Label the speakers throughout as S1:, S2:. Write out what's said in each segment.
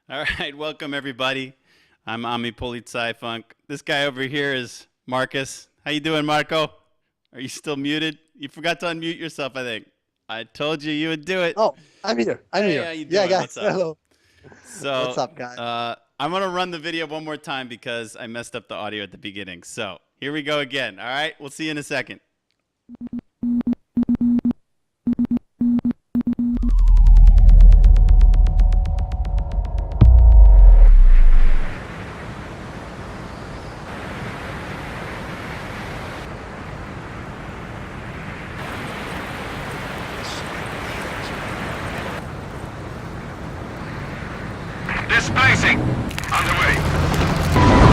S1: All right, welcome everybody. I'm Ami Polizei Funk. This guy over here is Marcus. How you doing, Marco? Are you still muted? You forgot to unmute yourself, I think. I told you you would do it.
S2: Oh, I'm here. I'm
S1: Hey,
S2: here.
S1: how you
S2: Yeah,
S1: doing?
S2: guys.
S1: What's up?
S2: Hello. What's
S1: So,
S2: up, guys?
S1: I'm gonna run the video one more time because I messed up the audio at the beginning. So here we go again. All right, we'll see you in a second.
S3: Displacing. Underway.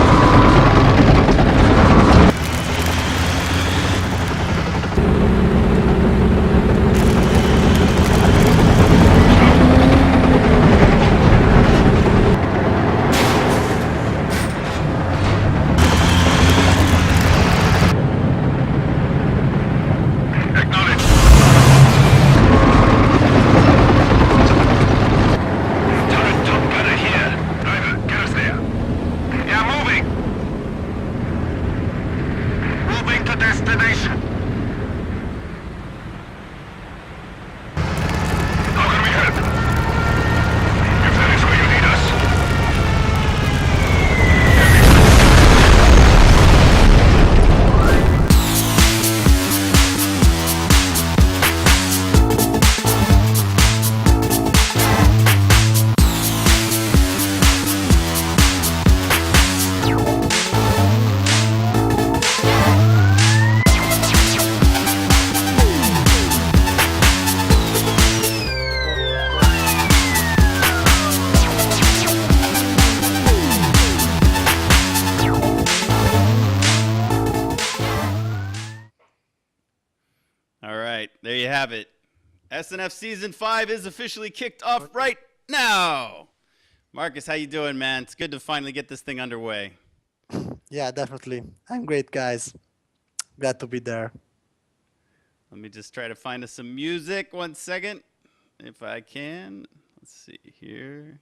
S3: Acknowledged. Turret top gunner here. Driver, get us there. Yeah, moving. Moving to destination. How can we help? If that is where you need us.
S1: All right, there you have it. SNF Season 5 is officially kicked off right now. Marcus, how you doing, man? It's good to finally get this thing underway.
S2: Yeah, definitely. I'm great, guys. Glad to be there.
S1: Let me just try to find us some music. 1 second, if I can. Let's see here.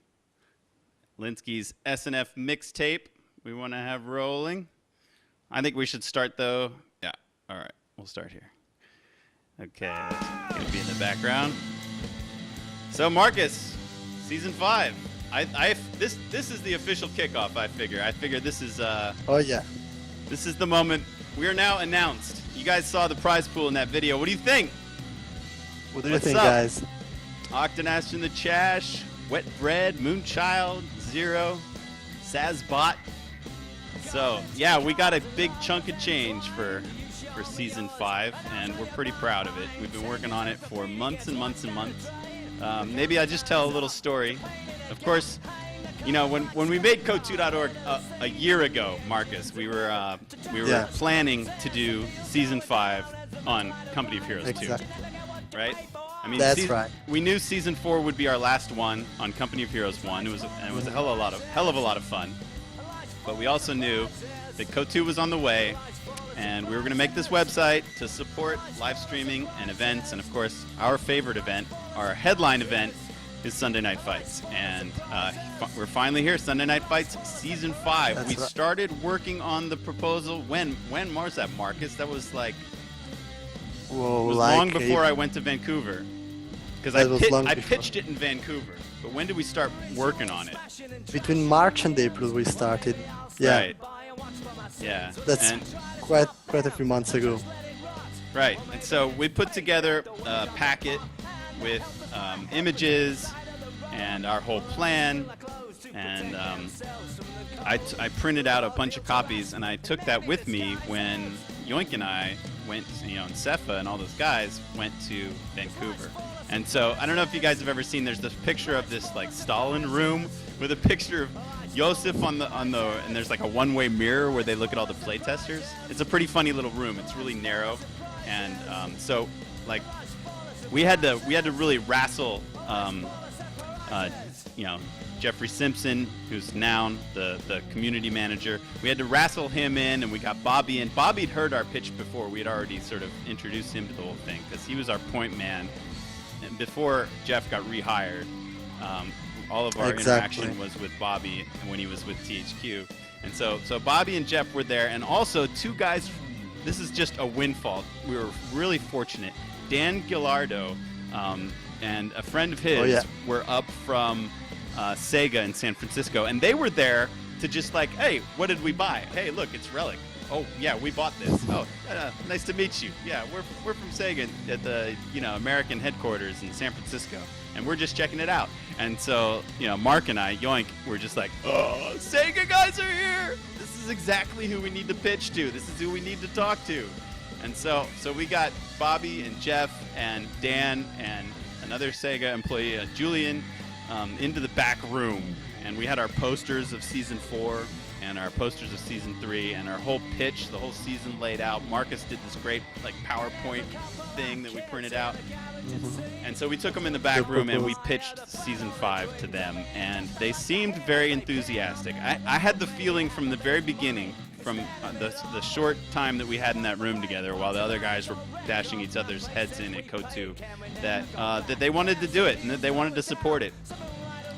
S1: Linsky's SNF mixtape we want to have rolling. I think we should start, though. Yeah, all right, we'll start here. Okay, that's gonna be in the background. So, Marcus, Season 5. This is the official kickoff, I figure. I figure this is
S2: Oh, yeah.
S1: this is the moment. We are now announced. You guys saw the prize pool in that video. What do you think?
S2: What do you
S1: What's
S2: think,
S1: up?
S2: guys?
S1: Octonash in the Chash, Wet Bread, Moonchild, Zero, Sazbot. So, yeah, we got a big chunk of change for Season 5, and we're pretty proud of it. We've been working on it for months and months and months. Maybe I'll just tell a little story. Of course, you know, when we made Code2.org a year ago, Marcus, we were
S2: Yeah.
S1: planning to do Season 5 on Company of Heroes 2,
S2: Exactly.
S1: right? I mean,
S2: That's right.
S1: We knew Season 4 would be our last one on Company of Heroes 1. It was a hell of a lot of fun. But we also knew that Code 2 was on the way, and we were going to make this website to support live streaming and events. And of course, our favorite event, our headline event, is Sunday Night Fights. And we're finally here, Sunday Night Fights Season 5.
S2: That's
S1: We
S2: right.
S1: started working on the proposal when was that, Marcus? That was like,
S2: Whoa,
S1: it was
S2: like
S1: long before
S2: a-
S1: I went to Vancouver. Because
S2: That was long
S1: I
S2: before.
S1: pitched it in Vancouver. But when did we start working on it?
S2: Between March and April, we started. Yeah,
S1: Right. Yeah.
S2: that's
S1: And-
S2: quite a few months ago.
S1: Right, and so we put together a packet with images and our whole plan, and I printed out a bunch of copies, and I took that with me when Yoink and I went, you know, and Sefa and all those guys went to Vancouver. And so I don't know if you guys have ever seen, there's this picture of this like Stalin room with a picture of Yosef on the and there's like a one-way mirror where they look at all the playtesters. It's a pretty funny little room. It's really narrow, and so like we had to really wrestle, you know, Jeffrey Simpson, who's now the community manager. We had to wrestle him in, and we got Bobby in. Bobby'd heard our pitch before. We had already sort of introduced him to the whole thing because he was our point man. And before Jeff got rehired, All of our
S2: Exactly.
S1: interaction was with Bobby when he was with THQ. And so Bobby and Jeff were there, and also two guys. This is just a windfall. We were really fortunate. Dan Gillardo and a friend of his
S2: Oh, yeah.
S1: were up from Sega in San Francisco, and they were there to just like, hey, what did we buy? Hey, look, it's Relic. Oh, yeah, we bought this. Oh, nice to meet you. Yeah, we're from Sega at the American headquarters in San Francisco, and we're just checking it out. And so Mark and I, Yoink, were just like, oh, Sega guys are here. This is exactly who we need to pitch to. This is who we need to talk to. And so we got Bobby and Jeff and Dan and another Sega employee, Julian, into the back room, and we had our posters of season 4 and our posters of season 3 and our whole pitch, the whole season laid out. Marcus did this great like PowerPoint thing that we printed out. And so we took them in the back room and we pitched season 5 to them, and they seemed very enthusiastic. I had the feeling from the very beginning, from the short time that we had in that room together while the other guys were bashing each other's heads in at KOTU, that they wanted to do it and that they wanted to support it.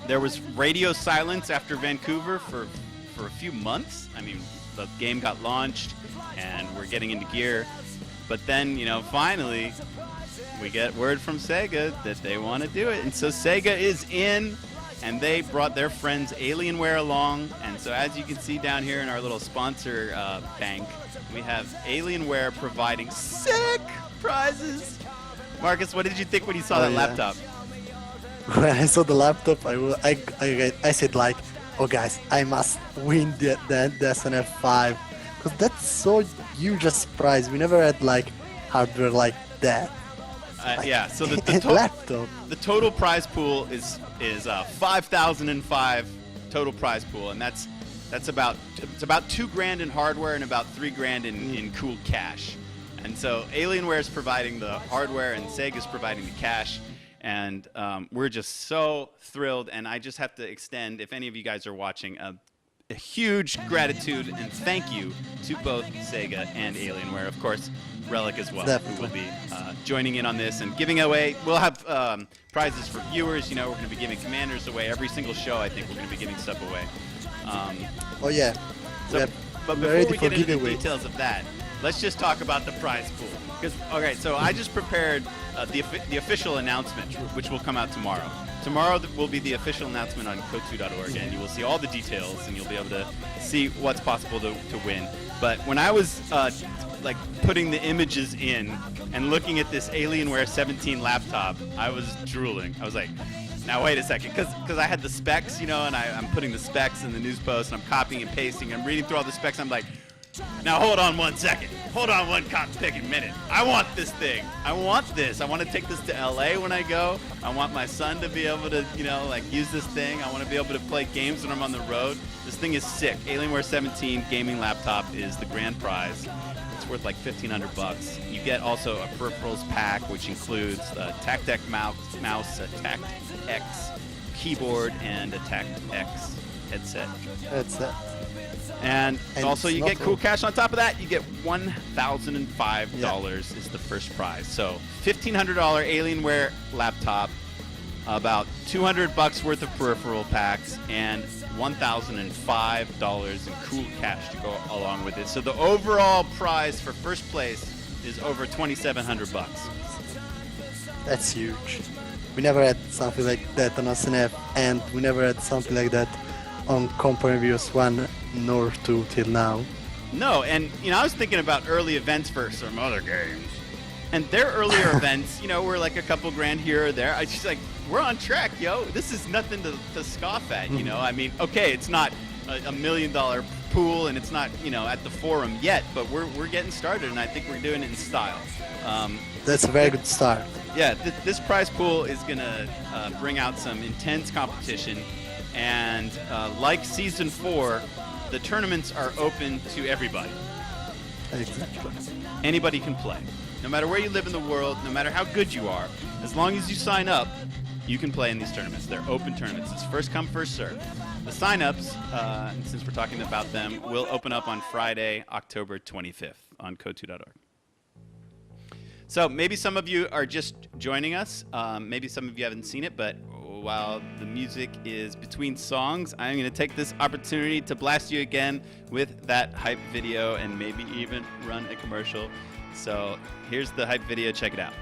S1: There was radio silence after Vancouver for a few months. I mean, the game got launched and we're getting into gear, but then finally we get word from Sega that they want to do it, and so Sega is in, and they brought their friends Alienware along. And so as you can see down here in our little sponsor bank, we have Alienware providing sick prizes. Marcus, what did you think when you saw that laptop?
S2: When I saw the laptop, I said like, oh guys, I must win the SNF5, because that's so huge a surprise. We never had like hardware like that.
S1: Yeah, so
S2: laptop.
S1: The total prize pool is 5,005 total prize pool, and that's about $2,000 in hardware and about $3,000 in cool cash. And so Alienware is providing the hardware and Sega is providing the cash, and we're just so thrilled. And I just have to extend, if any of you guys are watching, a huge gratitude and thank you to both Sega and Alienware, of course, Relic as well,
S2: Definitely.
S1: who will be joining in on this and giving away. We'll have prizes for viewers. We're going to be giving commanders away every single show. I think we're going to be giving stuff away.
S2: Oh yeah.
S1: So, but
S2: we're ready
S1: before we
S2: for
S1: get into the
S2: giveaways.
S1: details of that, let's just talk about the prize pool. Okay, so I just prepared the official announcement, which will come out tomorrow. Tomorrow will be the official announcement on kotu.org, and you will see all the details, and you'll be able to see what's possible to win. But when I was like putting the images in and looking at this Alienware 17 laptop, I was drooling. I was like, now wait a second, because I had the specs, and I'm putting the specs in the news post, and I'm copying and pasting, I'm reading through all the specs, I'm like, now hold on 1 second. Hold on one cotton-picking minute. I want this thing. I want this. I want to take this to LA when I go. I want my son to be able to, use this thing. I want to be able to play games when I'm on the road. This thing is sick. Alienware 17 gaming laptop is the grand prize. It's worth like $1,500. You get also a peripherals pack, which includes a Tactec mouse, a Tact-X keyboard, and a Tact-X headset. And also you get cool cash on top of that. You get $1,005 is the first prize. So $1,500 Alienware laptop, about $200 worth of peripheral packs, and $1,005 in cool cash to go along with it. So the overall prize for first place is over $2,700.
S2: That's huge. We never had something like that on SNF, and we never had something like that on Company Reviews 1 nor 2 till now.
S1: No, and I was thinking about early events for some other games, and their earlier events, were like a couple grand here or there. I just like, we're on track, yo. This is nothing to scoff at, I mean, okay, it's not a $1 million pool, and it's not at the forum yet, but we're getting started, and I think we're doing it in style.
S2: That's a very good start.
S1: Yeah, this prize pool is gonna bring out some intense competition. And like Season 4, the tournaments are open to everybody.
S2: Exactly.
S1: Anybody can play. No matter where you live in the world, no matter how good you are, as long as you sign up, you can play in these tournaments. They're open tournaments. It's first come, first serve. The sign-ups, since we're talking about them, will open up on Friday, October 25th on kotu.org. So maybe some of you are just joining us. Maybe some of you haven't seen it, but while the music is between songs, I'm going to take this opportunity to blast you again with that hype video and maybe even run a commercial. So here's the hype video. Check it out.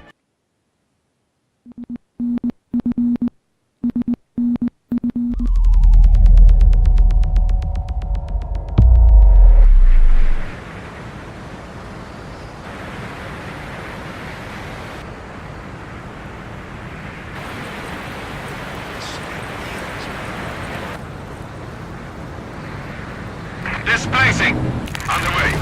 S3: Displacing. Underway.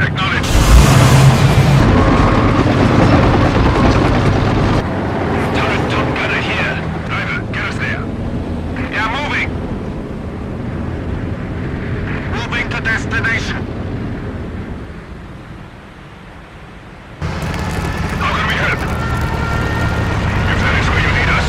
S3: Acknowledged. Turret top gunner here. Driver, get us there. Yeah, moving. Moving to destination. How can we help? If that is where you need us.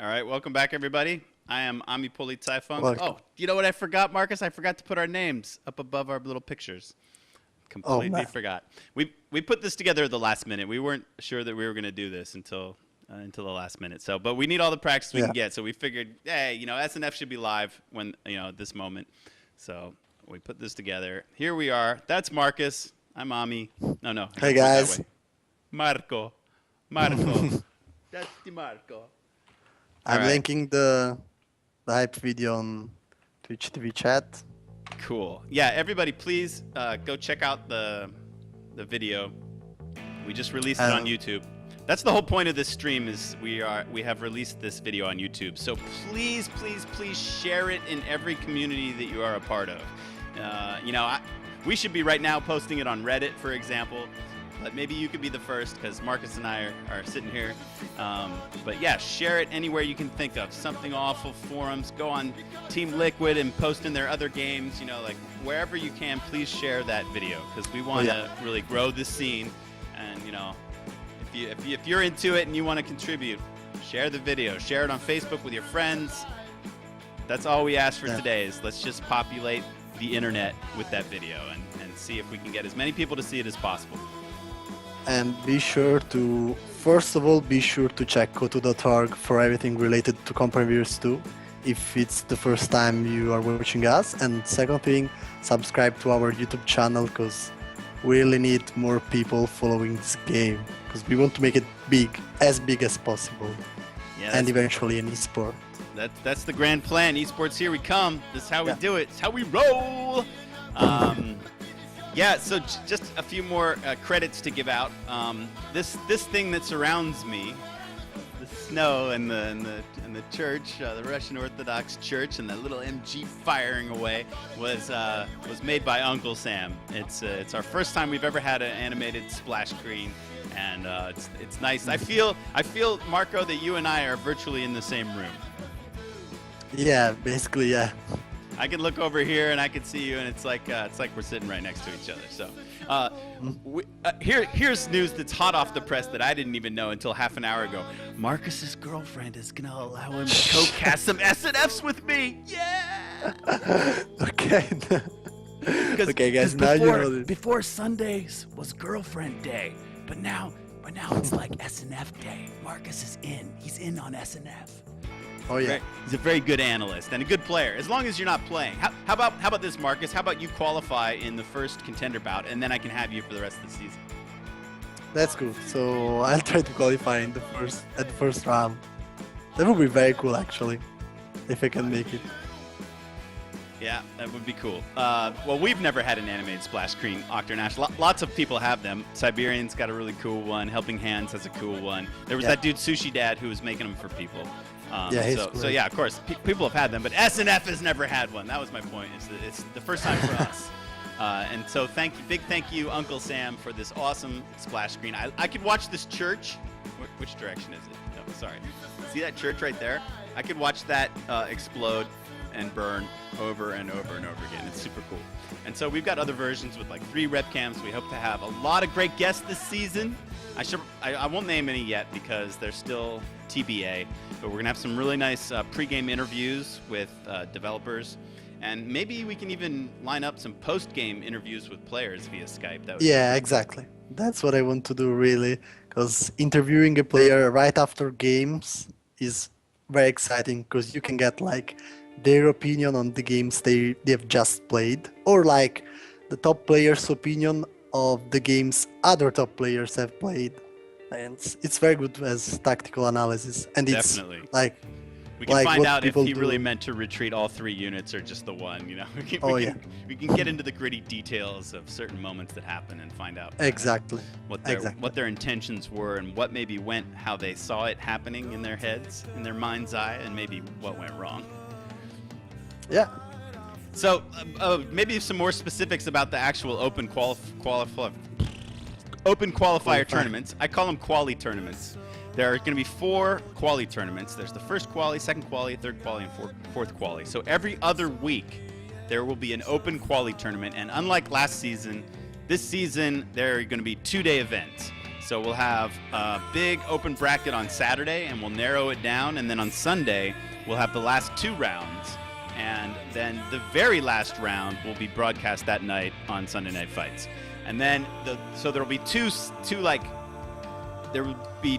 S1: All right, welcome back, everybody. I am Ami Polizeifunks.
S2: Welcome.
S1: Oh, you know what I forgot, Marcus? I forgot to put our names up above our little pictures. Completely
S2: man.
S1: forgot. We put this together at the last minute. We weren't sure that we were going to do this until the last minute. So, but we need all the practice we can get. So we figured, hey, SNF should be live when at this moment. So we put this together. Here we are. That's Marcus. I'm Ami. No.
S2: Hey guys.
S1: Marco. That's the Marco.
S2: I'm
S1: Alright.
S2: linking the hype video on Twitch TV chat.
S1: Cool. Yeah, everybody, please go check out the video. We just released it on YouTube. That's the whole point of this stream is we have released this video on YouTube. So please share it in every community that you are a part of. We should be right now posting it on Reddit, for example. But maybe you could be the first because Marcus and I are sitting here. But yeah, share it anywhere you can think of. Something Awful forums. Go on Team Liquid and post in their other games. Like wherever you can, please share that video because we want to really grow this scene. And if you're into it and you want to contribute, share the video. Share it on Facebook with your friends. That's all we ask for today is let's just populate the internet with that video and see if we can get as many people to see it as possible.
S2: And be sure to, first of all, check kotu.org for everything related to Comparvirus 2, if it's the first time you are watching us. And second thing, subscribe to our YouTube channel, because we really need more people following this game, because we want to make it as big as possible, and eventually an esport.
S1: That's the grand plan. Esports, here we come. This is how we do it. It's how we roll. Yeah, so just a few more credits to give out. This thing that surrounds me, the snow and the church, the Russian Orthodox Church, and that little MG firing away was made by Uncle Sam. It's our first time we've ever had an animated splash screen, and it's nice. I feel Marco that you and I are virtually in the same room.
S2: Yeah, basically, yeah.
S1: I can look over here and I can see you, and it's like we're sitting right next to each other. So, here's news that's hot off the press that I didn't even know until half an hour ago. Marcus's girlfriend is gonna allow him to co-cast some SNFs with me. Yeah.
S2: Okay. Okay, guys. Now you know this.
S1: Before Sundays was girlfriend day, but now it's like SNF day. Marcus is in. He's in on SNF.
S2: Oh yeah.
S1: He's a very good analyst and a good player, as long as you're not playing. How about this, Marcus? How about you qualify in the first contender bout, and then I can have you for the rest of the season?
S2: That's cool. So I'll try to qualify in at the first round. That would be very cool, actually, if I can make it.
S1: Yeah, that would be cool. Well, we've never had an animated splash screen, Octonash. Lots of people have them. Siberian's got a really cool one. Helping Hands has a cool one. There was that dude Sushi Dad who was making them for people. So yeah, of course, people have had them, but SNF has never had one. That was my point. It's the first time for us. And so big thank you, Uncle Sam, for this awesome splash screen. I could watch this church. Which direction is it? No, sorry. See that church right there? I could watch that explode and burn over and over and over again. It's super cool. And so we've got other versions with like 3 rep cams. We hope to have a lot of great guests this season. I won't name any yet because they're still TBA, but we're gonna have some really nice pre-game interviews with developers, and maybe we can even line up some post-game interviews with players via Skype.
S2: Yeah, exactly. That's what I want to do, really, because interviewing a player right after games is very exciting, because you can get like their opinion on the games they've just played, or like the top player's opinion of the games other top players have played, and it's very good as tactical analysis. And
S1: Definitely.
S2: It's like
S1: we can
S2: like
S1: find
S2: what
S1: out if
S2: people
S1: he
S2: do.
S1: really meant to retreat all 3 units or just the one. You know, we can get into the gritty details of certain moments that happen and find out
S2: Exactly.
S1: what their intentions were and what maybe went, how they saw it happening in their heads, in their mind's eye, and maybe what went wrong.
S2: Yeah.
S1: So maybe some more specifics about the actual open qualifier tournaments. I call them quali tournaments. There are going to be 4 quali tournaments. There's the first quali, second quali, third quali, and fourth quali. So every other week there will be an open quali tournament. And unlike last season, this season there are going to be 2-day events. So we'll have a big open bracket on Saturday, and we'll narrow it down. And then on Sunday, we'll have the last 2 rounds. And then the very last round will be broadcast that night on Sunday Night Fights. And then so there will be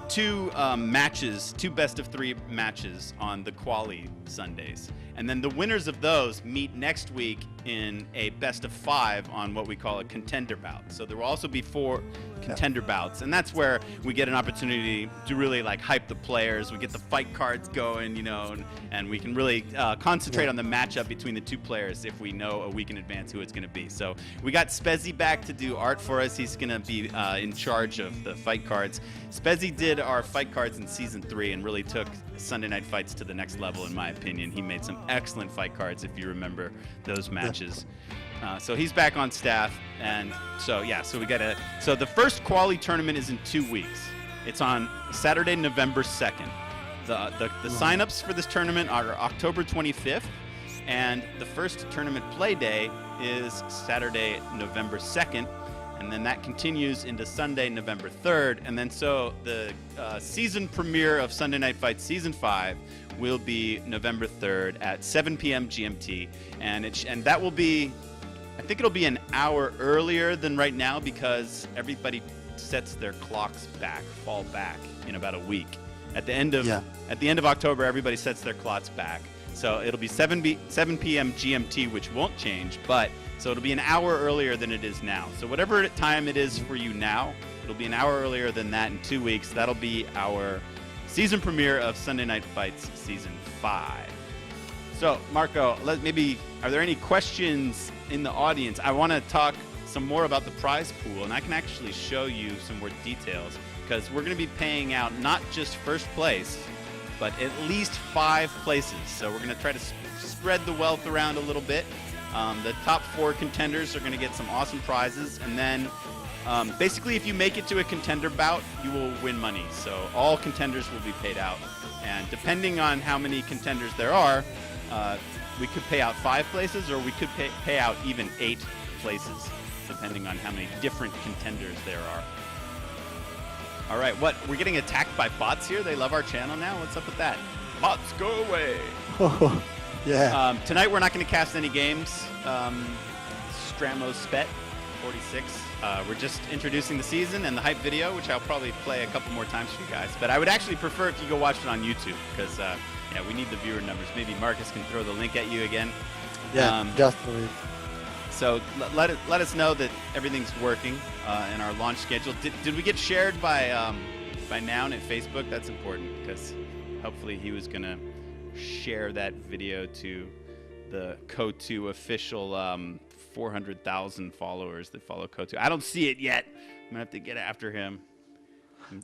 S1: two matches, 2 best of 3 matches on the quali Sundays. And then the winners of those meet next week in a best of 5 on what we call a contender bout. So there will also be 4 contender bouts, and that's where we get an opportunity to really like hype the players. We get the fight cards going, you know, and we can really concentrate on the matchup between the 2 players if we know a week in advance who it's going to be. So we got Spezzy back to do art for us. He's going to be in charge of the fight cards. Spezzy did our fight cards in season 3 and really took Sunday Night Fights to the next level, in my opinion. He made some excellent fight cards, if you remember those matches. So he's back on staff, and so the first quali tournament is in 2 weeks. It's on Saturday, November 2nd. The signups for this tournament are October 25th, and the first tournament play day is Saturday, November 2nd, and then that continues into Sunday, November 3rd, and then so the season premiere of Sunday Night Fights Season 5 will be November 3rd at 7 p.m. GMT, and that will be, I think it'll be an hour earlier than right now because everybody sets their clocks fall back in about a week. At the end of October, everybody sets their clocks back. So it'll be 7 p.m. GMT, which won't change, but so it'll be an hour earlier than it is now. So whatever time it is for you now, it'll be an hour earlier than that in 2 weeks. That'll be our season premiere of Sunday Night Fights Season 5. So, Marco, are there any questions in the audience? I want to talk some more about the prize pool, and I can actually show you some more details because we're going to be paying out not just first place, but at least 5 places. So we're going to try to spread the wealth around a little bit. The top 4 contenders are going to get some awesome prizes, and then basically if you make it to a contender bout, you will win money. So all contenders will be paid out, and depending on how many contenders there are, we could pay out 5 places, or we could pay out even 8 places, depending on how many different contenders there are. All right, we're getting attacked by bots here? They love our channel now? What's up with that? Bots, go away!
S2: Oh, yeah.
S1: Tonight we're not going to cast any games. Stramo Spet 46. We're just introducing the season and the hype video, which I'll probably play a couple more times for you guys. But I would actually prefer if you go watch it on YouTube because, yeah, we need the viewer numbers. Maybe Marcus can throw the link at you again.
S2: Yeah, just for it.
S1: So let us know that everything's working in our launch schedule. Did we get shared by Noun at Facebook? That's important because hopefully he was gonna share that video to the Kotu official 400,000 followers that follow Kotu. I don't see it yet. I'm gonna have to get after him.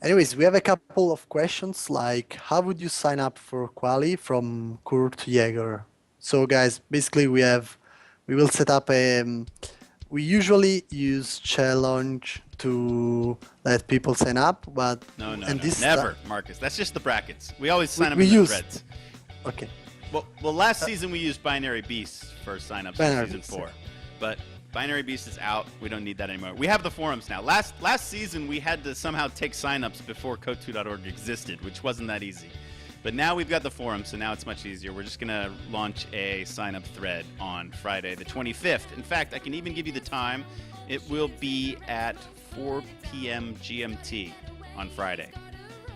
S2: Anyways, we have a couple of questions like how would you sign up for Quali from Kurt Jäger? So guys, basically we will set up we usually use challenge to let people sign up, but
S1: no, never, Marcus. That's just the brackets. We always sign up
S2: we
S1: in the
S2: use,
S1: threads.
S2: Okay.
S1: Well, last season we used Binary Beasts for signups in season 4, but Binary Beast is out. We don't need that anymore. We have the forums now. Last season we had to somehow take signups before Kotu.org existed, which wasn't that easy. But now we've got the forum, so now it's much easier. We're just gonna launch a sign-up thread on Friday, the 25th. In fact, I can even give you the time. It will be at 4 p.m. GMT on Friday.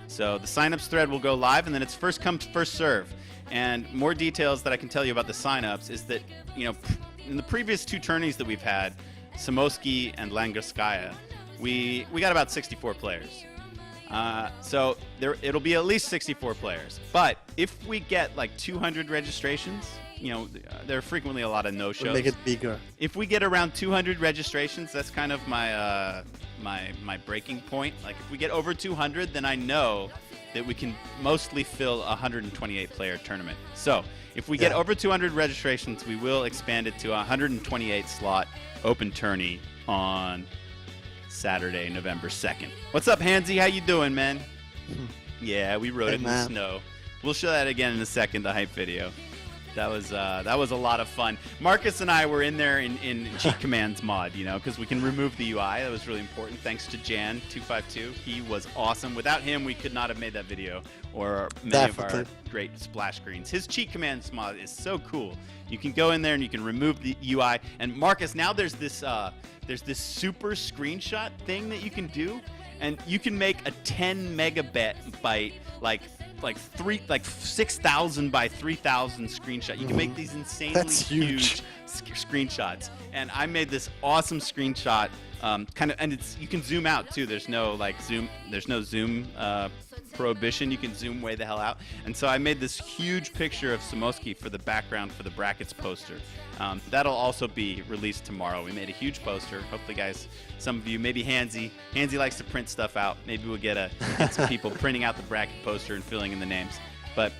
S1: So the signups thread will go live, and then it's first come, first serve. And more details that I can tell you about the signups is that, in the previous 2 tourneys that we've had, Samoski and Langarskaya, we got about 64 players. So it'll be at least 64 players. But if we get like 200 registrations, there are frequently a lot of no-shows.
S2: We'll make it bigger.
S1: If we get around 200 registrations, that's kind of my my breaking point. Like if we get over 200, then I know that we can mostly fill a 128-player tournament. So if we get over 200 registrations, we will expand it to a 128-slot open tourney on Saturday, November 2nd. What's up, Hansy? How you doing, man? Yeah, we rode it in the snow. We'll show that again in a second, the hype video. That was a lot of fun. Marcus and I were in there in cheat commands mod, because we can remove the UI. That was really important. Thanks to Jan252. He was awesome. Without him, we could not have made that video or many of our great splash screens. His cheat commands mod is so cool. You can go in there and you can remove the UI. And Marcus, now there's this super screenshot thing that you can do, and you can make a 10 megabyte like 6,000 by 3,000 screenshot. You can make these insanely huge screenshots. And I made this awesome screenshot, and you can zoom out too. There's no zoom prohibition. You can zoom way the hell out. And so I made this huge picture of Samoski for the background for the brackets poster. That'll also be released tomorrow. We made a huge poster. Hopefully, guys, some of you, maybe Hansy likes to print stuff out. Maybe we'll get some people printing out the bracket poster and filling in the names. But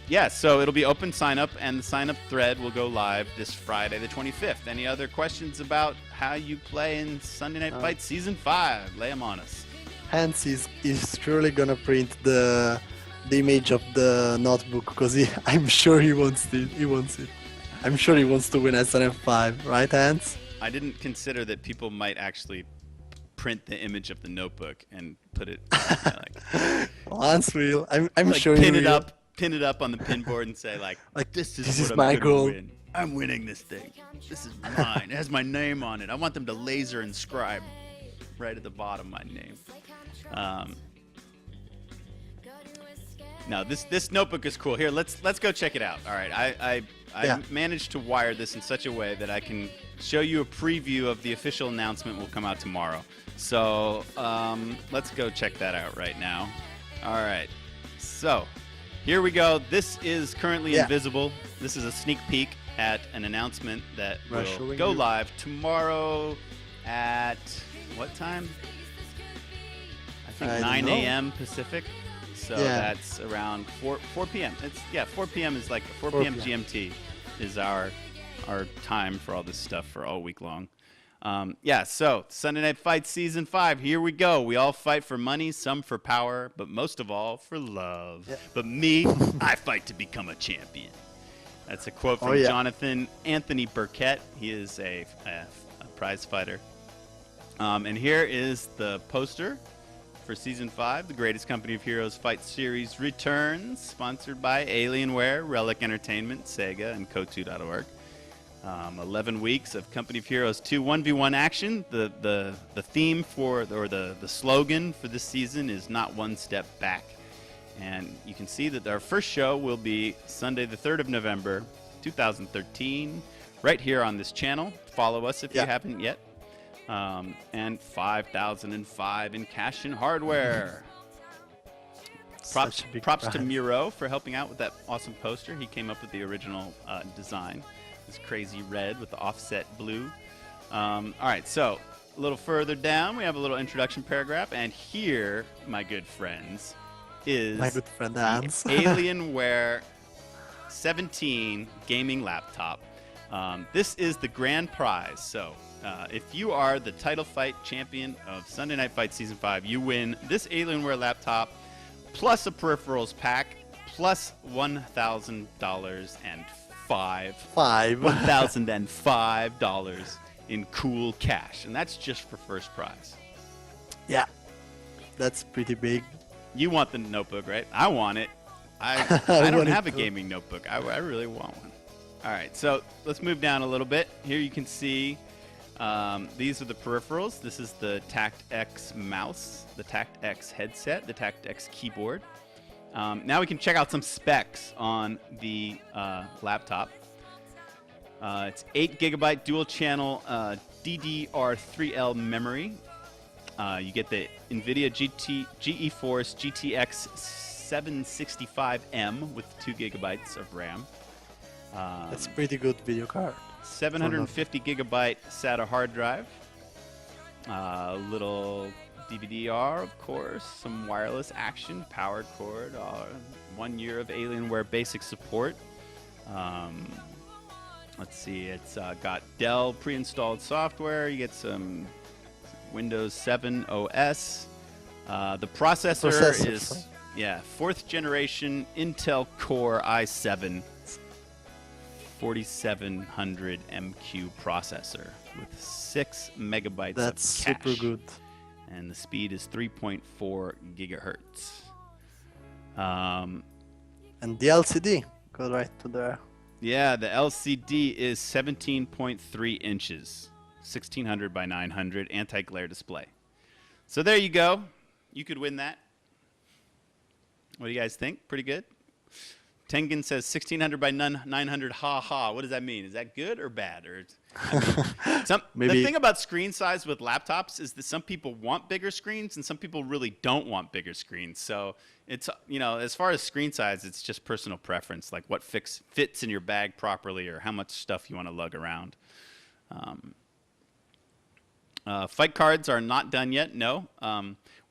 S1: yeah, so it'll be open sign up, and the sign up thread will go live this Friday, the 25th. Any other questions about how you play in Sunday Night Fight Season 5? Lay them on us.
S2: Hans is surely gonna print the image of the notebook because I'm sure he wants it. I'm sure he wants to win SNF5, right, Hans?
S1: I didn't consider that people might actually print the image of the notebook and put it
S2: Hans will. I'm sure
S1: pin
S2: he will.
S1: Pin it up on the pin board and say like this is what
S2: my
S1: I'm
S2: goal.
S1: Win. I'm winning this thing. This is mine. It has my name on it. I want them to laser inscribe right at the bottom my name. No, this notebook is cool. Here, let's go check it out. All right, I managed to wire this in such a way that I can show you a preview of the official announcement will come out tomorrow. So let's go check that out right now. All right, so here we go. This is currently invisible. This is a sneak peek at an announcement that will go live tomorrow at what time? I think 9 a.m. Pacific. So that's around 4 p.m. 4 p.m. is like 4 p.m. GMT is our time for all this stuff for all week long. So Sunday Night Fight Season 5, here we go. We all fight for money, some for power, but most of all for love. Yeah. But me, I fight to become a champion. That's a quote from Jonathan Anthony Burkett. He is a prize fighter. And here is the poster for Season 5, the Greatest Company of Heroes Fight Series returns, sponsored by Alienware, Relic Entertainment, Sega, and Kotu.org. 11 weeks of Company of Heroes 2 1v1 action. The theme the slogan for this season is not one step back. And you can see that our first show will be Sunday the 3rd of November, 2013, right here on this channel. Follow us if you haven't yet. And 5,005 in cash and hardware. Props to Miro for helping out with that awesome poster. He came up with the original design. This crazy red with the offset blue. All right, so a little further down, we have a little introduction paragraph. And here, my good friends, is
S2: my good friend Hans.
S1: Alienware 17 gaming laptop. This is the grand prize. So if you are the title fight champion of Sunday Night Fight Season 5, you win this Alienware laptop plus a peripherals pack plus $1,000 and $1,005 in cool cash. And that's just for first prize.
S2: Yeah, that's pretty big.
S1: You want the notebook, right? I want it. I don't have a gaming notebook. I really want one. All right, so let's move down a little bit. Here you can see these are the peripherals. This is the Tact X mouse, the Tact X headset, the Tact X keyboard. Now we can check out some specs on the laptop. It's 8 GB dual channel DDR3L memory. You get the NVIDIA GeForce GTX 765M with 2 GB of RAM.
S2: That's pretty good video card.
S1: 750 gigabyte SATA hard drive. Little DVD-R, of course. Some wireless action, powered cord. 1 year of Alienware basic support. Let's see, it's got Dell pre-installed software. You get some Windows 7 OS. The processor is 4th generation Intel Core i7 4700 MQ processor with 6 megabytes
S2: That's
S1: of cache.
S2: super good.
S1: And the speed is 3.4 gigahertz.
S2: And the LCD, go right to there.
S1: Yeah, the LCD is 17.3 inches, 1600 by 900 anti-glare display. So there you go. You could win that. What do you guys think? Pretty good? Tengen says 1600 by 900, ha ha. What does that mean? Is that good or bad? Or the thing about screen size with laptops is that some people want bigger screens and some people really don't want bigger screens. So it's, as far as screen size, it's just personal preference, like what fits in your bag properly or how much stuff you want to lug around. Fight cards are not done yet, no.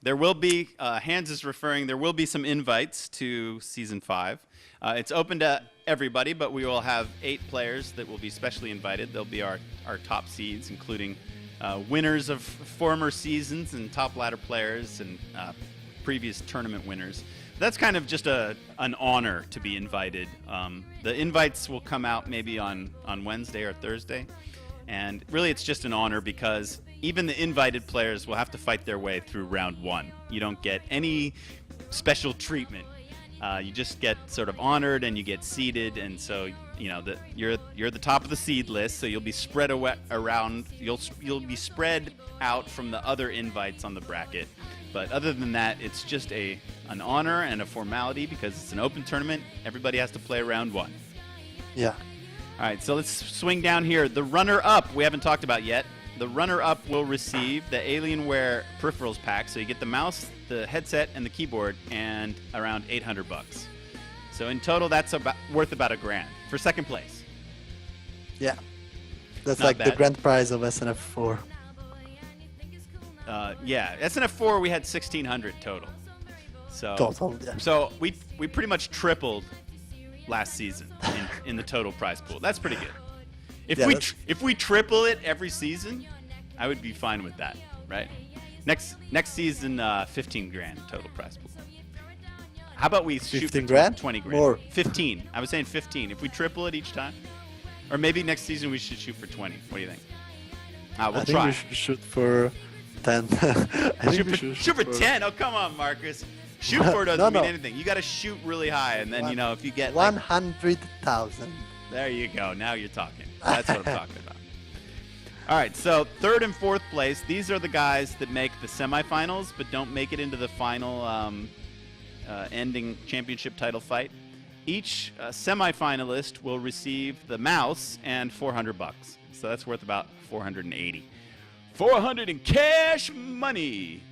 S1: There will be, Hans is referring, there will be some invites to Season 5. It's open to everybody, but we will have 8 players that will be specially invited. They'll be our top seeds, including winners of former seasons and top ladder players and previous tournament winners. That's kind of just an honor to be invited. The invites will come out maybe on Wednesday or Thursday. And really, it's just an honor because even the invited players will have to fight their way through round 1. You don't get any special treatment. You just get sort of honored and you get seeded, and so you're the top of the seed list. So you'll be spread around. You'll be spread out from the other invites on the bracket. But other than that, it's just an honor and a formality because it's an open tournament. Everybody has to play round 1.
S2: Yeah.
S1: All right, so let's swing down here. The runner-up we haven't talked about yet. The runner-up will receive the Alienware peripherals pack. So you get the mouse, the headset, and the keyboard, and around $800. So in total, that's worth about $1,000 for second place.
S2: Yeah, that's
S1: Not
S2: like the
S1: bad.
S2: grand prize of SNF4.
S1: Yeah, SNF4 we had 1,600 total. So
S2: Total, yeah.
S1: So we pretty much tripled last season in the total prize pool. That's pretty good. If we triple it every season, I would be fine with that, right? Next season, $15,000 total prize pool. How about we shoot for
S2: 15,000?
S1: $20,000?
S2: Or
S1: 15. I was saying 15. If we triple it each time, or maybe next season we should shoot for 20. What do you think? We'll
S2: I think
S1: try.
S2: we should shoot for 10. I think we should
S1: Shoot for 10. Oh, come on, Marcus. Shoot for it doesn't
S2: No.
S1: mean anything. You got to shoot really high, and then if you get
S2: 100,000.
S1: there you go. Now you're talking. That's what I'm talking about. All right, so third and fourth place, these are the guys that make the semifinals but don't make it into the final ending championship title fight. Each semifinalist will receive the mouse and $400. So that's worth about 480. 400 in cash money.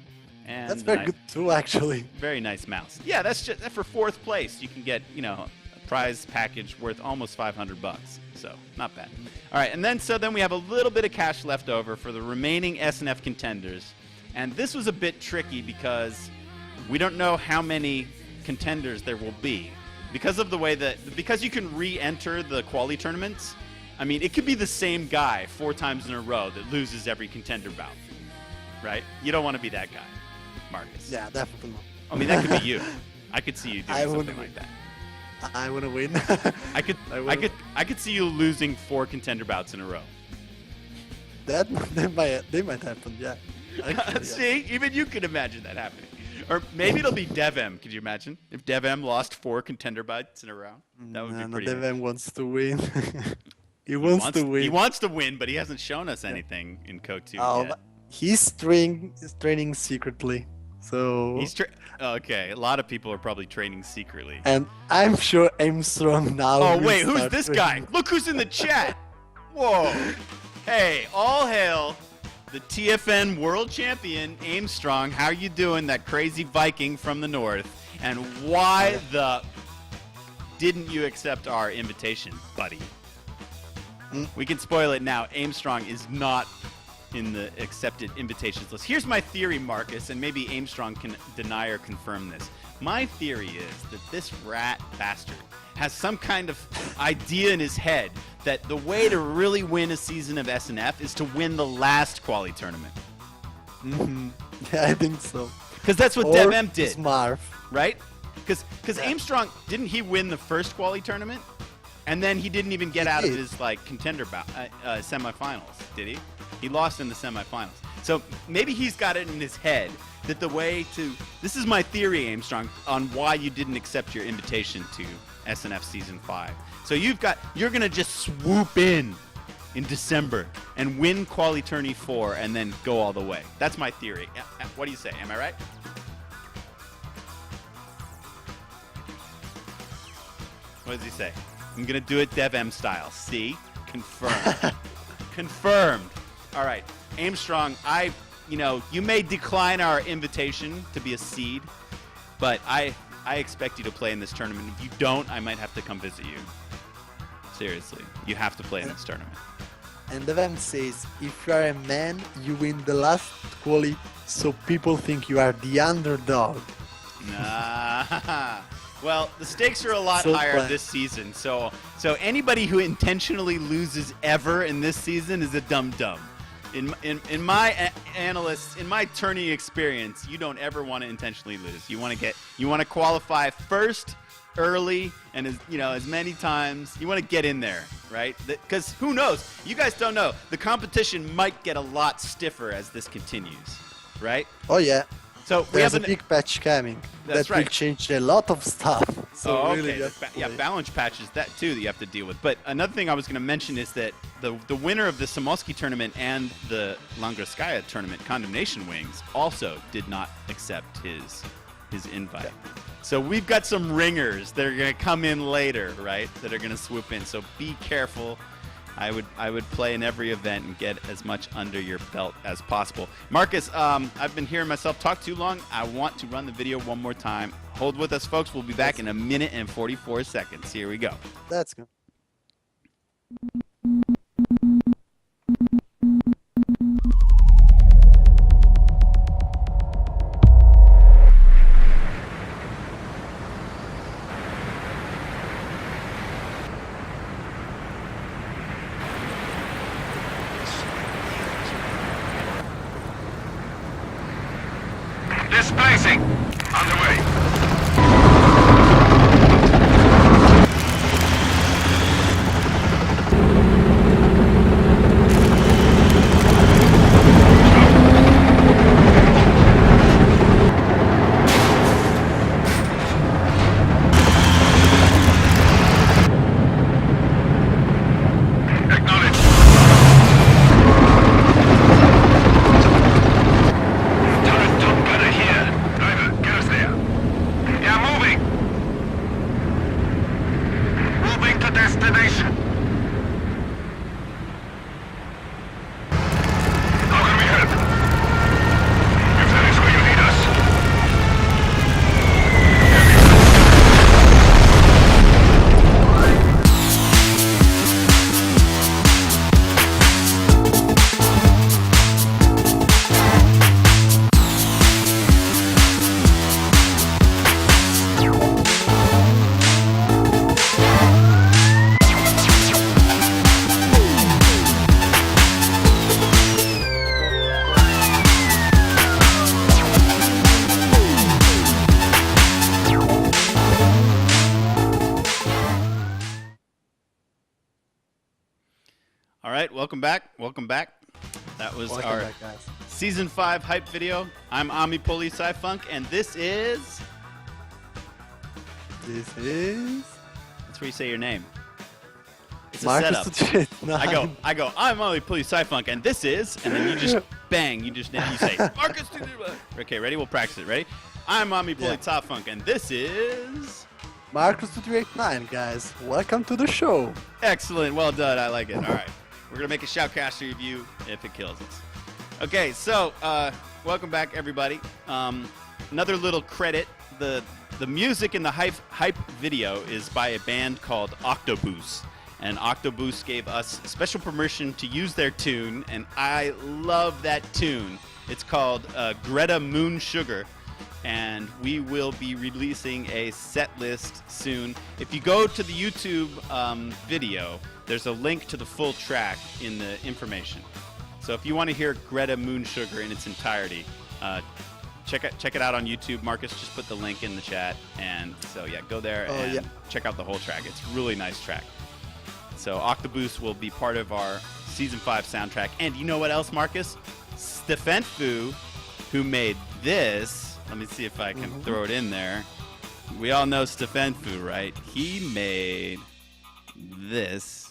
S1: And
S2: That's very good too, actually.
S1: very nice mouse. Yeah, that's just for fourth place. You can get, a prize package worth almost $500. So not bad. All right, and then we have a little bit of cash left over for the remaining SNF contenders. And this was a bit tricky because we don't know how many contenders there will be. Because of the way because you can re-enter the quali tournaments, I mean, it could be the same guy 4 times in a row that loses every contender bout, right? You don't want to be that guy, Marcus.
S2: Yeah, definitely.
S1: I mean, that could be you. I could see you doing something like that.
S2: I want to win.
S1: I could see you losing 4 contender bouts in a row.
S2: That they might happen. Yeah. Actually,
S1: See, even you could imagine that happening. Or maybe it'll be DevM. Could you imagine if DevM lost 4 contender bouts in a row? That would be pretty.
S2: Devin wants to win. He wants to win.
S1: He wants to win, but he hasn't shown us anything in Code 2 yet.
S2: He's training secretly. So
S1: okay, a lot of people are probably training secretly.
S2: And I'm sure Armstrong now.
S1: Oh wait, who's this guy? Look who's in the chat. Whoa. Hey, all hail the TFN World Champion Armstrong. How you doing, that crazy Viking from the north? And why didn't you accept our invitation, buddy? We can spoil it now. Armstrong is not in the accepted invitations list. Here's my theory, Marcus, and maybe Armstrong can deny or confirm this. My theory is that this rat bastard has some kind of idea in his head that the way to really win a season of SNF is to win the last quali tournament.
S2: Mm-hmm. Yeah, I think so.
S1: Because that's what DevM did.
S2: Marv.
S1: Right? Because Armstrong, didn't he win the first quali tournament? And then he didn't even get out of his contender semifinals, did he? He lost in the semifinals. So maybe he's got it in his head that the way to... This is my theory, Armstrong, on why you didn't accept your invitation to SNF Season 5. So you're going to just swoop in December and win Quali Tourney 4 and then go all the way. That's my theory. What do you say? Am I right? What does he say? I'm going to do it DevM style. See? Confirmed. Confirmed. All right. Armstrong, you may decline our invitation to be a seed, but I expect you to play in this tournament. If you don't, I might have to come visit you. Seriously. You have to play in this tournament.
S2: And Devem says, if you are a man, you win the last quali, so people think you are the underdog.
S1: Nah. Well, the stakes are a lot higher this season, so anybody who intentionally loses ever in this season is a dum-dum. In my tourney experience, you don't ever want to intentionally lose. You want to qualify first, early, and as many times. You want to get in there, right? Because who knows? You guys don't know. The competition might get a lot stiffer as this continues, right?
S2: Oh yeah.
S1: So
S2: there's a big patch coming.
S1: That's
S2: that will change a lot of stuff. So
S1: okay. Balance patches that too that you have to deal with. But another thing I was going to mention is that the winner of the Samolsky tournament and the Langrskaya tournament, Condemnation Wings, also did not accept his invite. Yeah. So we've got some ringers that are going to come in later, right? That are going to swoop in. So be careful. I would play in every event and get as much under your belt as possible. Marcus, I've been hearing myself talk too long. I want to run the video one more time. Hold with us, folks. We'll be back in a minute and 44 seconds. Here we go.
S2: That's good.
S3: Displacing. Underway. Acknowledged.
S1: right, welcome back. Welcome back. That was
S2: Welcome
S1: our
S2: back, guys.
S1: Season 5 hype video. I'm Ami Poli Sci-Funk, and this is...
S2: This is
S1: That's where you say your name. It's a
S2: Marcus
S1: setup.
S2: the Jet 9.
S1: I go, I'm Ami Poli Sci-Funk, and this is... And then you just bang, you say, Marcus... Okay, ready? We'll practice it. Ready? I'm Ami Poli Sci-Funk, and this is...
S2: Marcus 289, guys. Welcome to the show.
S1: Excellent. Well done. I like it. All right. We're going to make a Shoutcaster review if it kills us. Okay, so welcome back, everybody. Another little credit. The music in the hype video is by a band called Octoboost. And Octoboost gave us special permission to use their tune, and I love that tune. It's called Greta Moon Sugar. And we will be releasing a set list soon. If you go to the YouTube video, there's a link to the full track in the information. So if you want to hear Greta Moon Sugar in its entirety, check it out on YouTube. Marcus just put the link in the chat, and so yeah, go there and check out the whole track. It's a really nice track. So Octoboost will be part of our Season 5 soundtrack. And you know what else, Marcus? SNF5, who made this. Let me see if I can throw it in there. We all know SNF5, right? He made this.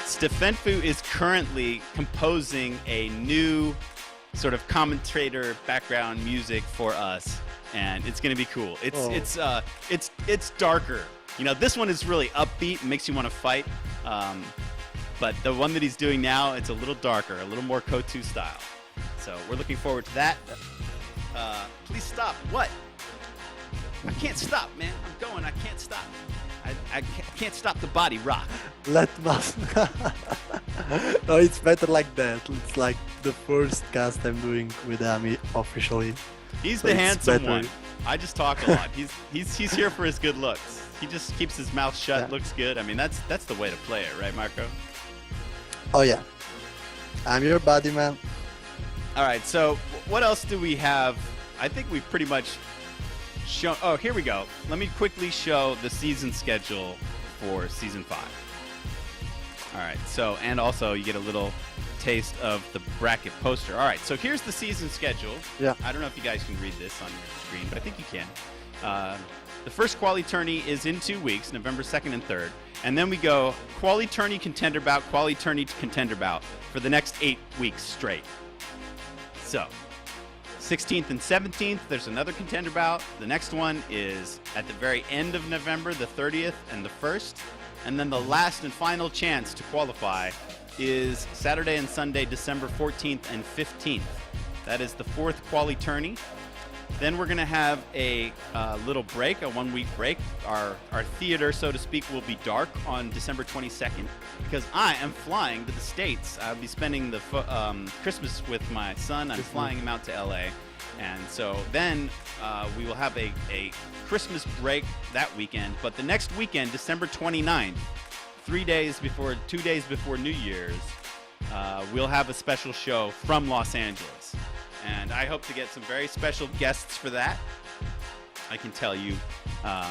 S1: SNF5 is currently composing a new sort of commentator background music for us, and it's gonna be cool. It's darker. You know, this one is really upbeat and makes you want to fight. But the one that he's doing now, it's a little darker, a little more Kotu style. So we're looking forward to that. Please stop. What? I can't stop, man. I'm going. I can't stop. I can't stop the body rock.
S2: Let us. No, it's better like that. It's like the first cast I'm doing with Ami officially.
S1: He's
S2: So
S1: the
S2: it's
S1: handsome
S2: better.
S1: one. I just talk a lot. He's here for his good looks. He just keeps his mouth shut,
S2: Yeah.
S1: looks good. I mean, that's the way to play it, right, Marco?
S2: Oh yeah, I'm your buddy, man.
S1: All right. So what else do we have? I think we've pretty much shown. Oh, here we go. Let me quickly show the season schedule for Season 5. All right. So, and also you get a little taste of the bracket poster. All right. So here's the season schedule.
S2: Yeah.
S1: I don't know if you guys can read this on your screen, but I think you can. The first quali tourney is in 2 weeks, November 2nd and 3rd. And then we go quali tourney contender bout, quali tourney contender bout for the next 8 weeks straight. So, 16th and 17th, there's another contender bout. The next one is at the very end of November, the 30th and the 1st. And then the last and final chance to qualify is Saturday and Sunday, December 14th and 15th. That is the 4th quali tourney. Then we're going to have a little break, a 1-week break. Our theater, so to speak, will be dark on December 22nd because I am flying to the States. I'll be spending the Christmas with my son. I'm flying him out to LA. And so then we will have a Christmas break that weekend. But the next weekend, December 29th, 2 days before New Year's, we'll have a special show from Los Angeles. And I hope to get some very special guests for that. I can tell you a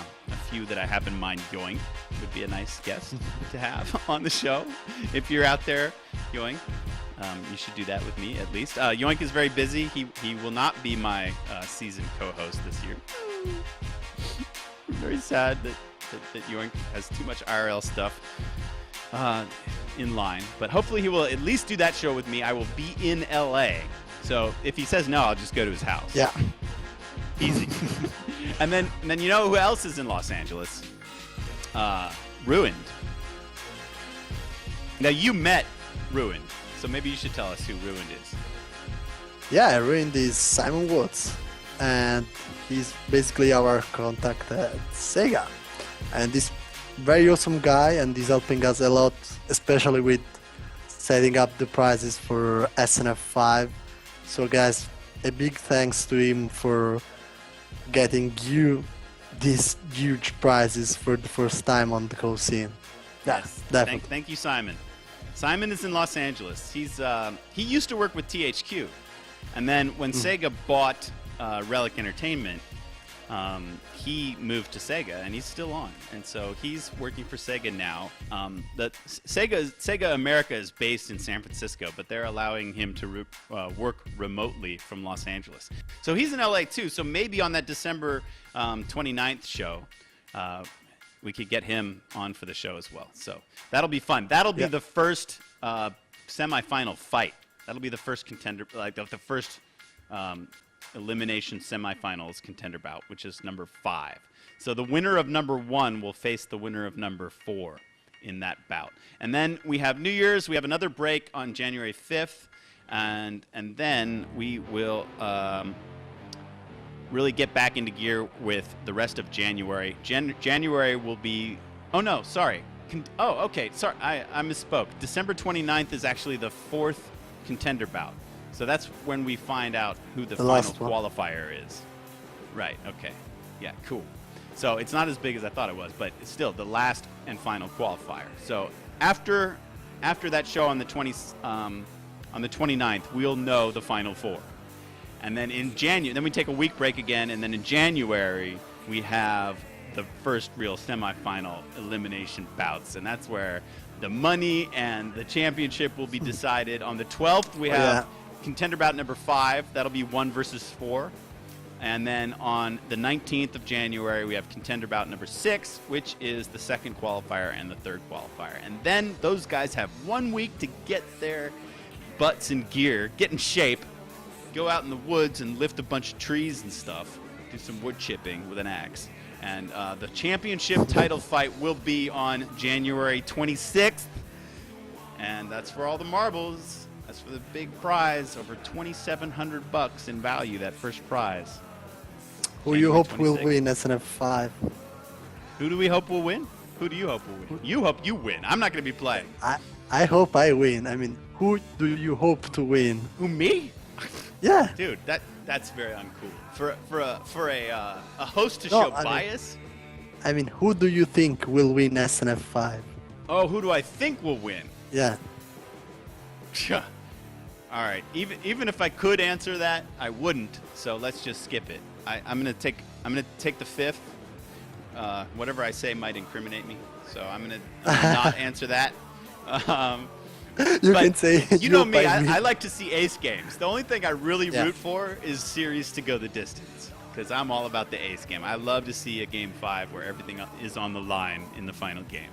S1: few that I have in mind. Yoink would be a nice guest to have on the show. If you're out there, Yoink, you should do that with me at least. Yoink is very busy. He will not be my season co-host this year. I'm very sad that Yoink has too much IRL stuff in line. But hopefully he will at least do that show with me. I will be in LA. So if he says no, I'll just go to his house.
S2: Yeah.
S1: Easy. and then you know who else is in Los Angeles? Ruined. Now you met Ruined, so maybe you should tell us who Ruined is.
S2: Yeah, Ruined is Simon Watts, and he's basically our contact at Sega. And this very awesome guy, and he's helping us a lot, especially with setting up the prizes for SNF5. So guys, a big thanks to him for getting you these huge prizes for the first time on the co scene. Yeah,
S1: Yes.
S2: definitely.
S1: Thank you, Simon. Simon is in Los Angeles. He used to work with THQ, and then when Sega bought Relic Entertainment, he moved to Sega, and he's still on. And so he's working for Sega now. Sega America is based in San Francisco, but they're allowing him to work remotely from Los Angeles. So he's in LA too. So maybe on that December 29th show, we could get him on for the show as well. So that'll be fun. That'll be the first semifinal fight. That'll be the first contender, like the first elimination semifinals contender bout, which is number 5. So the winner of number 1 will face the winner of number 4 in that bout. And then we have New Year's. We have another break on January 5th, and then we will really get back into gear with the rest of January. January will be. Oh no, sorry. Okay. Sorry, I misspoke. December 29th is actually the 4th contender bout. So that's when we find out who the final qualifier is. Right, okay. Yeah, cool. So it's not as big as I thought it was, but it's still the last and final qualifier. So after that show on the 29th, we'll know the final 4. And then in January, then we take a week break again, and then in January we have the first real semifinal elimination bouts, and that's where the money and the championship will be decided. On the 12th, we have contender bout number 5. That'll be 1 versus 4. And then on the 19th of January, we have contender bout number 6, which is the second qualifier and the third qualifier. And then those guys have 1 week to get their butts in gear, get in shape, go out in the woods and lift a bunch of trees and stuff, do some wood chipping with an axe. And the championship title fight will be on January 26th. And that's for all the marbles. That's for the big prize, over $2,700 in value, that first prize.
S2: Who you hope will win SNF5?
S1: Who do we hope will win? Who do you hope will win? You hope you win. I'm not going to be playing.
S2: I hope I win. I mean, who do you hope to win?
S1: Who, me?
S2: Yeah.
S1: Dude, that's very uncool. For a host to show bias?
S2: I mean, who do you think will win SNF5?
S1: Oh, who do I think will win?
S2: Yeah.
S1: All right. Even if I could answer that, I wouldn't. So let's just skip it. I'm gonna take the 5th. Whatever I say might incriminate me, so I'm gonna not answer that.
S2: You can say.
S1: You know me. I like to see ace games. The only thing I really root for is series to go the distance, because I'm all about the ace game. I love to see a game 5 where everything is on the line in the final game.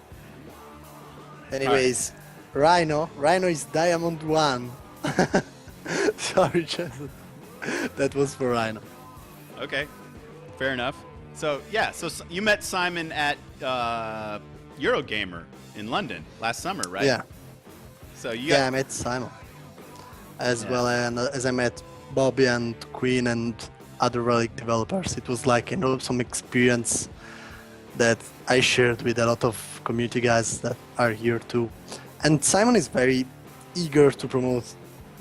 S2: Anyways, Rhino is Diamond 1. Sorry, Jason. That was for Rhino.
S1: Okay, fair enough. So yeah, so you met Simon at Eurogamer in London last summer, right?
S2: Yeah.
S1: So
S2: I met Simon as well, and as I met Bobby and Queen and other Relic developers. It was like an awesome experience that I shared with a lot of community guys that are here too. And Simon is very eager to promote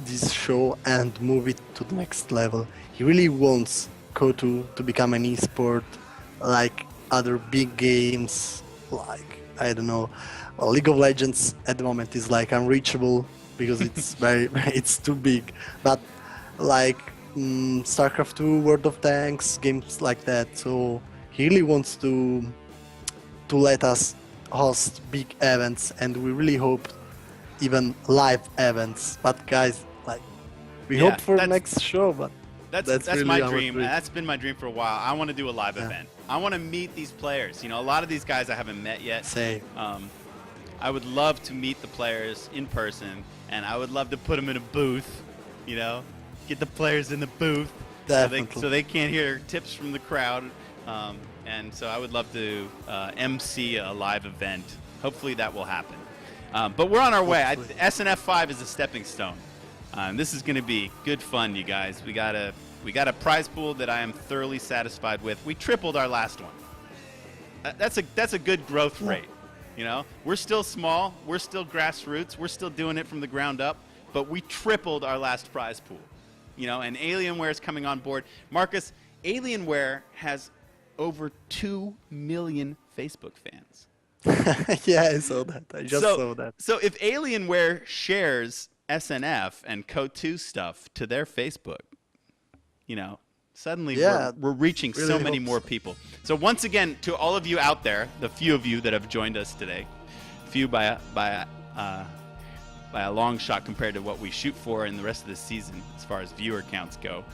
S2: this show and move it to the next level. He really wants Kotu to become an esport like other big games, like, I don't know, well, League of Legends at the moment is like unreachable because it's it's too big. But like StarCraft 2, World of Tanks, games like that. So he really wants to let us host big events, and we really hope even live events. But guys, like, we hope for the next show, but that's really
S1: my dream. That's been my dream for a while. I want to do a live event. I want to meet these players. You know, a lot of these guys I haven't met yet.
S2: Same.
S1: I would love to meet the players in person, and I would love to put them in a booth, you know, get the players in the booth so they can't hear tips from the crowd. And so I would love to MC a live event. Hopefully that will happen. But we're on our way. SNF5 is a stepping stone. This is going to be good fun, you guys. We got a prize pool that I am thoroughly satisfied with. We tripled our last one. That's a good growth rate. You know, we're still small, we're still grassroots, we're still doing it from the ground up, but we tripled our last prize pool. You know, and Alienware is coming on board. Marcus, Alienware has over 2 million Facebook fans.
S2: Yeah, I saw that. I just
S1: So,
S2: saw that.
S1: so if Alienware shares SNF and Co2 stuff to their Facebook, you know, suddenly
S2: Yeah,
S1: we're reaching so
S2: really
S1: many
S2: hope
S1: more
S2: so.
S1: people. So once again, to all of you out there, the few of you that have joined us today, few by a long shot compared to what we shoot for in the rest of the season as far as viewer counts go.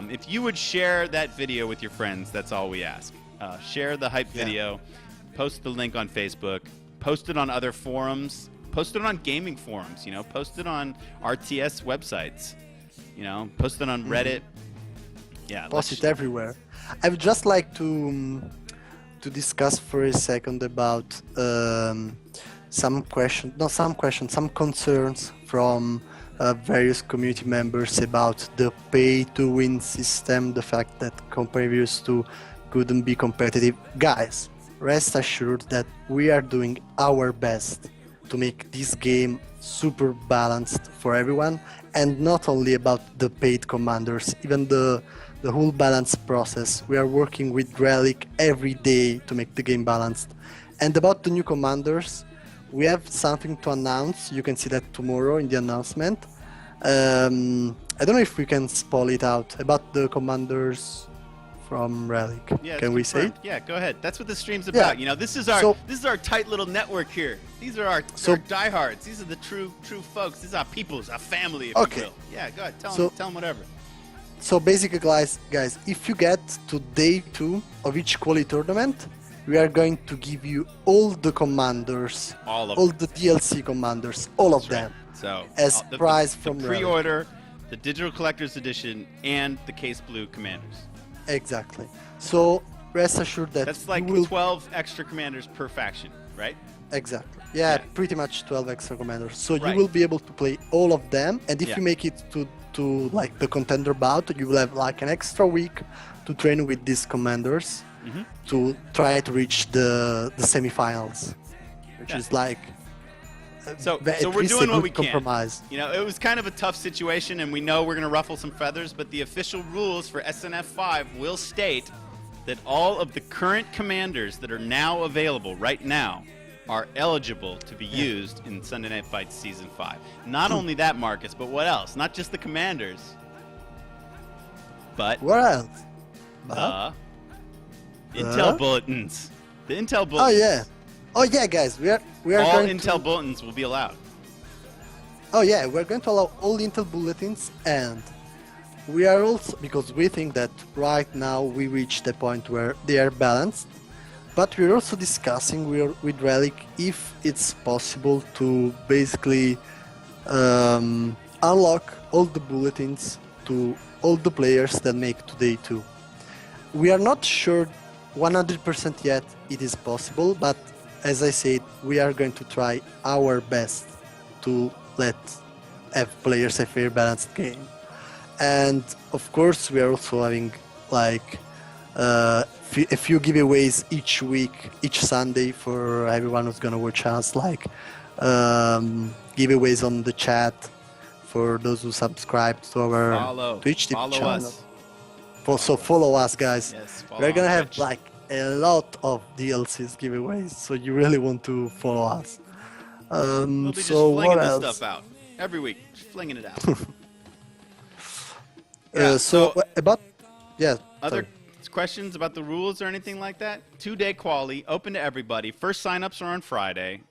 S1: If you would share that video with your friends, that's all we ask. Share the hype video, post the link on Facebook, post it on other forums, post it on gaming forums, you know, post it on RTS websites, you know, post it on Reddit. Yeah,
S2: Post it everywhere. I would just like to discuss for a second about some concerns from various community members about the pay-to-win system, the fact that competitors to couldn't be competitive. Guys, rest assured that we are doing our best to make this game super balanced for everyone, and not only about the paid commanders, even the whole balance process. We are working with Relic every day to make the game balanced. And about the new commanders, we have something to announce. You can see that tomorrow in the announcement. I don't know if we can spoil it out about the commanders from Relic.
S1: Yeah,
S2: Can we
S1: it's
S2: say it?
S1: confirmed. Yeah, go ahead. That's what the stream's
S2: Yeah.
S1: about. You know, this is our tight little network here. These are our diehards. These are the true folks. These are our peoples, our family, if
S2: Okay.
S1: you will. Yeah, go ahead. Tell
S2: So-
S1: them whatever.
S2: So basically, guys, if you get to day 2 of each quality tournament, we are going to give you all the commanders,
S1: All of
S2: all
S1: them.
S2: the DLC commanders, all of
S1: That's right.
S2: them.
S1: So
S2: As prize from
S1: the
S2: Relic.
S1: pre-order, the digital collector's edition, and the Case Blue commanders.
S2: Exactly. So rest assured that
S1: That's like
S2: you will
S1: 12 extra commanders per faction, right?
S2: exactly. Yeah,
S1: Yeah.
S2: pretty much 12 extra commanders. So
S1: Right.
S2: you will be able to play all of them, and if
S1: Yeah.
S2: you make it to like the contender bout, you will have like an extra week to train with these commanders
S1: Mhm.
S2: to try to reach the semifinals, which
S1: Yeah.
S2: is like
S1: So
S2: at
S1: we're
S2: least a
S1: doing what
S2: good
S1: we can.
S2: compromise.
S1: You know, it was kind of a tough situation, and we know we're going to ruffle some feathers, but the official rules for SNF5 will state that all of the current commanders that are now available right now are eligible to be used in Sunday Night Fights Season 5. Not only that, Marcus, but what else? Not just the commanders, but
S2: What else?
S1: Intel bulletins. The Intel
S2: Oh
S1: bulletins.
S2: yeah. Oh yeah, guys, we are
S1: All
S2: going
S1: Intel
S2: to,
S1: bulletins will be allowed.
S2: Oh yeah, we're going to allow all Intel bulletins, and we are also, because we think that right now we reached the point where they are balanced, but we're also discussing with Relic if it's possible to basically unlock all the bulletins to all the players that make today 2. We are not sure 100% yet it is possible, but as I said, we are going to try our best to let players a fair balanced game. And of course, we are also having like a few giveaways each week, each Sunday for everyone who's gonna watch us, like giveaways on the chat for those who subscribe to our Twitch TV
S1: Follow
S2: channel.
S1: us.
S2: So follow us, guys.
S1: Yes, follow
S2: We're gonna
S1: on
S2: have
S1: Twitch.
S2: like a lot of DLCs giveaways, so you really want to follow us.
S1: We'll be
S2: So
S1: just flinging
S2: what
S1: this
S2: else?
S1: stuff out every week, just flinging it out.
S2: So about
S1: Other
S2: sorry.
S1: questions about the rules or anything like that? 2-day quali, open to everybody. First signups are on Friday.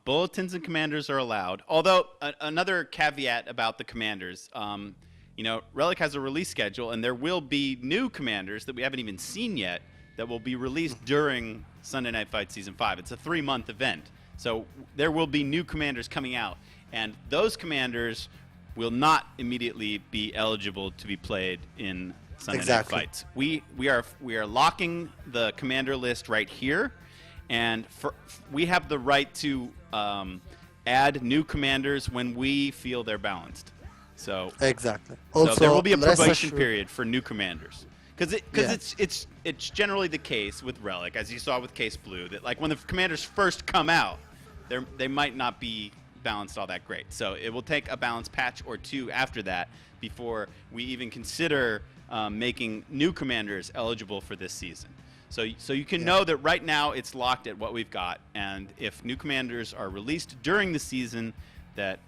S1: Bulletins and commanders are allowed. Although another caveat about the commanders, you know, Relic has a release schedule, and there will be new commanders that we haven't even seen yet that will be released during Sunday Night Fight Season 5. It's a 3-month event, so there will be new commanders coming out, and those commanders will not immediately be eligible to be played in Sunday
S2: Exactly.
S1: Night Fights. We are locking the commander list right here, and we have the right to add new commanders when we feel they're balanced. So,
S2: Exactly.
S1: so
S2: Also,
S1: there will be a
S2: rest
S1: probation
S2: assured-
S1: period for new commanders, because it's generally the case with Relic, as you saw with Case Blue, that like when the commanders first come out, they might not be balanced all that great. So it will take a balance patch or two after that before we even consider making new commanders eligible for this season. So you can know that right now it's locked at what we've got, and if new commanders are released during the season, that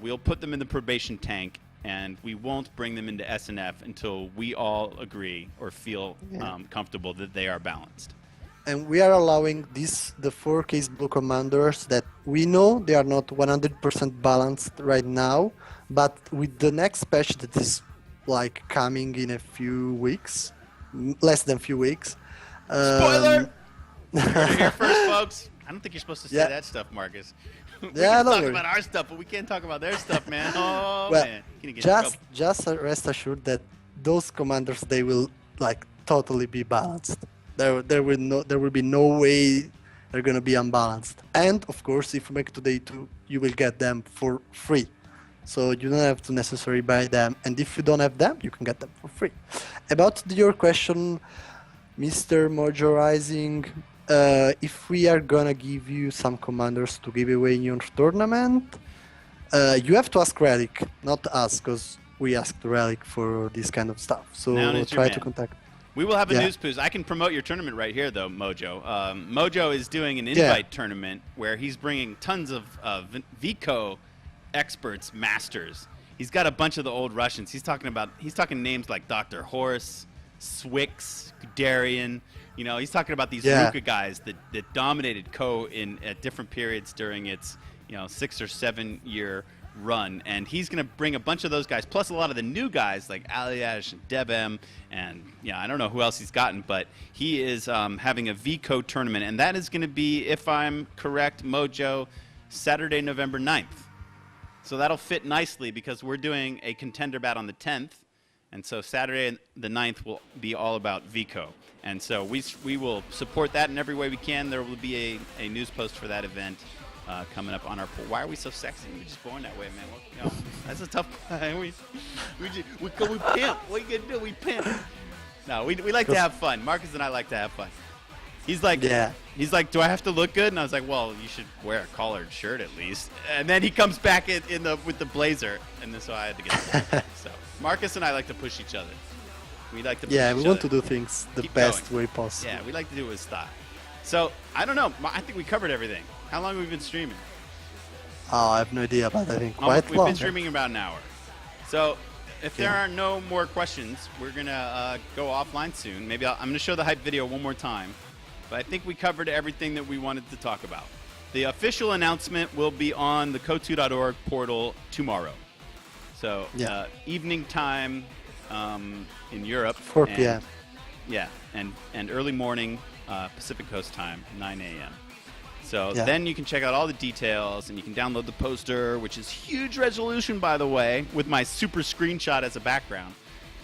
S1: we'll put them in the probation tank, and we won't bring them into SNF until we all agree or feel comfortable that they are balanced.
S2: And we are allowing the 4 case blue commanders that we know they are not 100% balanced right now, but with the next patch that is like coming in a few weeks, less than few weeks.
S1: Spoiler! You heard it here first, folks. I don't think you're supposed to say
S2: Yeah.
S1: that stuff, Marcus. We
S2: Yeah,
S1: can
S2: don't
S1: talk
S2: worry.
S1: about our stuff, but we can't talk about their stuff, man. Oh,
S2: Well,
S1: man. Gonna get in trouble.
S2: just rest assured that those commanders, they will like totally be balanced. There will be no way they're gonna be unbalanced. And of course, if you make today 2, you will get them for free. So you don't have to necessarily buy them. And if you don't have them, you can get them for free. About your question, Mr. Mojo Rising, if we are gonna give you some commanders to give away in your tournament, you have to ask Relic, not us, because we asked Relic for this kind of stuff. So
S1: Now it's your
S2: try
S1: man.
S2: to contact.
S1: We will have a
S2: Yeah.
S1: news boost. I can promote your tournament right here, though, Mojo. Mojo is doing an invite tournament where he's bringing tons of VCO experts, masters. He's got a bunch of the old Russians. He's talking names like Dr. Horse, Swix, Guderian. You know, he's talking about these Ruka guys that dominated Ko at different periods during its 6 or 7 year run, and he's going to bring a bunch of those guys, plus a lot of the new guys like Aliash and Debem, and I don't know who else he's gotten, but he is having a VCO tournament, and that is going to be, if I'm correct, Mojo, Saturday, November 9th. So that'll fit nicely because we're doing a contender bat on the 10th, and so Saturday the 9th will be all about VCO. And so we will support that in every way we can. There will be a news post for that event coming up on our pool. Why are we so sexy? We're just born that way, man. Well, that's a tough. we pimp. What are you gonna do? We pimp. No, we like to have fun. Marcus and I like to have fun. He's like, do I have to look good? And I was like, well, you should wear a collared shirt at least. And then he comes back with the blazer, and then so I had to get it. So Marcus and I like to push each other. We like to push
S2: Yeah,
S1: each
S2: we
S1: other.
S2: want to do things the
S1: Keep
S2: best
S1: going.
S2: way possible.
S1: Yeah, we like to do it with style. So I don't know. I think we covered everything. How long have we been streaming?
S2: Oh, I have no idea, but I think
S1: We've
S2: quite long.
S1: been streaming about an hour. So if there are no more questions, we're going to go offline soon. Maybe I'm going to show the hype video one more time. But I think we covered everything that we wanted to talk about. The official announcement will be on the Kotu.org portal tomorrow. So evening time in Europe.
S2: 4 p.m.
S1: Yeah, and early morning Pacific Coast time, 9 a.m. So then you can check out all the details, and you can download the poster, which is huge resolution, by the way, with my super screenshot as a background.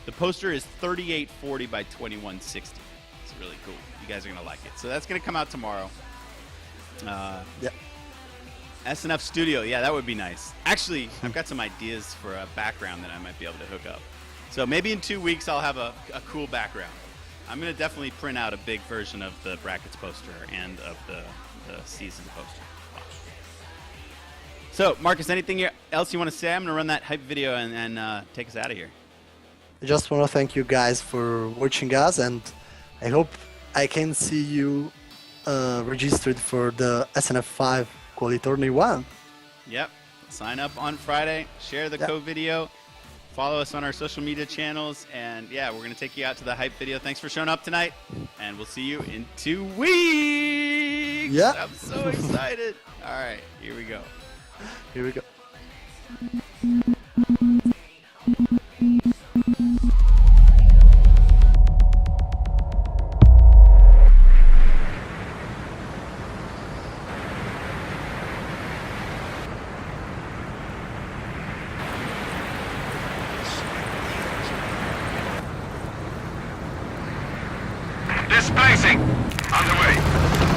S1: The poster is 3840 by 2160. It's really cool. You guys are going to like it. So that's going to come out tomorrow. SNF Studio. Yeah, that would be nice. Actually, I've got some ideas for a background that I might be able to hook up. So maybe in 2 weeks I'll have a cool background. I'm going to definitely print out a big version of the brackets poster and of the season poster. So, Marcus, anything else you want to say? I'm going to run that hype video and take us out of here.
S2: I just want to thank you guys for watching us, and I hope I can see you registered for the SNF5 Quality Tourney 1.
S1: Yep. Sign up on Friday. Share the code video. Follow us on our social media channels. And, yeah, we're going to take you out to the hype video. Thanks for showing up tonight. And we'll see you in 2 weeks.
S2: Yeah.
S1: I'm so excited. All right. Here we go.
S2: Here we go.
S3: Displacing. Underway.